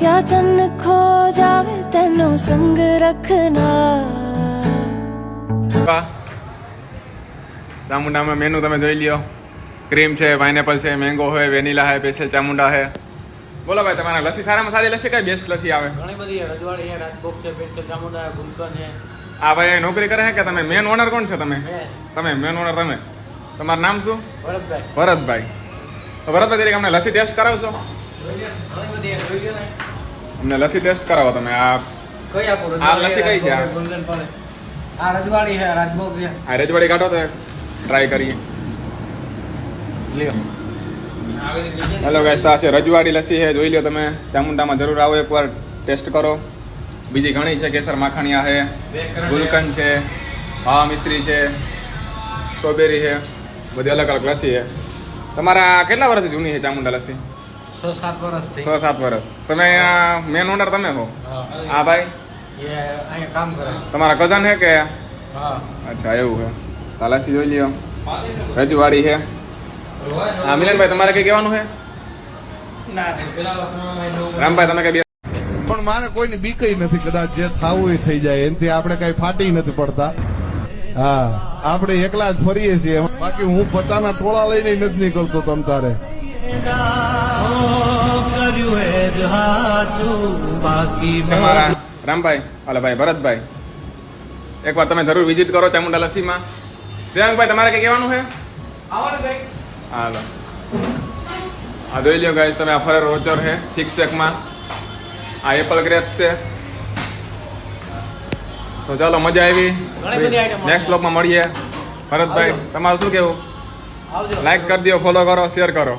या चन्न खो जावे तेनो संग रखना। ચામુંડામાં મેનુ તમે જોઈ લ્યો. ક્રીમ છે, પાઇનેપલ છે, મેંગો હોય, વેનીલા है, સ્પેશિયલ ચામુંડા है. બોલો ભાઈ, તમારા લસ્સી સારામાં સારી લસ્સી કઈ બેસ્ટ લસ્સી આવે? ઘણી બધી છે, રજવાડી છે, રાજભોગ છે, સ્પેશિયલ ચામુંડા છે, ગુલકંદ છે. આ ભાઈ નોકરી કરે છે કે તમે મેન ઓનર કોણ છો? તમે મેં મેન ઓનર તમે. તમારું નામ શું? ભરતભાઈ. ભરતભાઈ. તો ભરતભાઈ તરીકે અમને લસ્સી ટેસ્ટ કરાવશો? ઘણી બધી છે, જોઈ લો ને. અમને લસ્સી ટેસ્ટ કરાવો તમે. આ કઈ આપો? આ લસ્સી કઈ છે? ગુલકંદ પડે. આ રજવાડી છે, રાજભોગ છે. આ રજવાડી કાઢો તો ટ્રાય કરીએ. લ્યો. હેલો ગાઈસ, તો આ છે રજવાડી લસ્સી છે, જોઈ લ્યો તમે. ચામુંડામાં જરૂર આવો, એકવાર ટેસ્ટ કરો. બીજી ઘણી છે, કેસર માખણિયા છે, ગુલકંદ છે, હા મિશ્રી છે, સ્ટ્રોબેરી છે, બધી અલગ અલગ લસ્સી છે. તમારા કેટલા વર્ષથી જૂની છે ચામુંડા લસ્સી? 6-7 વર્ષથી. 6-7 વર્ષ. તમે મેન ઓનર તમે હો? હા ભાઈ. એ અહીંયા કામ કરે. તમારા કઝન છે કે? હા. અચ્છા, એવું છે. તો આ લસ્સી જોઈ લ્યો, રજવાડી છે. હા મિલનભાઈ, તમારે કઈ કહેવાનું છે? ના રામભાઈ, તમે કઈ? પણ મારે કોઈની બીકઈ નથી, કદાચ જે થાવું એ થઈ જાય, એનાથી આપણે કઈ ફાટી નથી પડતા. હા, આપણે એકલા જ ફરીએ છીએ, બાકી હું પોતાના ટોળા લઈને નથી નીકળતો તમ તારે. તમારા રામભાઈ, હાલો ભાઈ ભરતભાઈ, એકવાર તમે જરૂર વિઝિટ કરો ચામુંડા લસ્સીમાં. પ્રિયાંકભાઈ, તમારે કઈ કહેવાનું છે? હાલો, આ જોઈ લ્યો ગાઈસ તમે. આ ફરેર રોચર છે સિક્સ શેકમાં. આ એપલ ગ્રેપ્સ છે. તો ચાલો, મજા આવી. ઘણી બધી item નેક્સ્ટ બ્લોગમાં મળીએ. ભરતભાઈ, તમારું શું કેવું? આવજો. લાઈક કરી દો, ફોલો કરો, શેર કરો.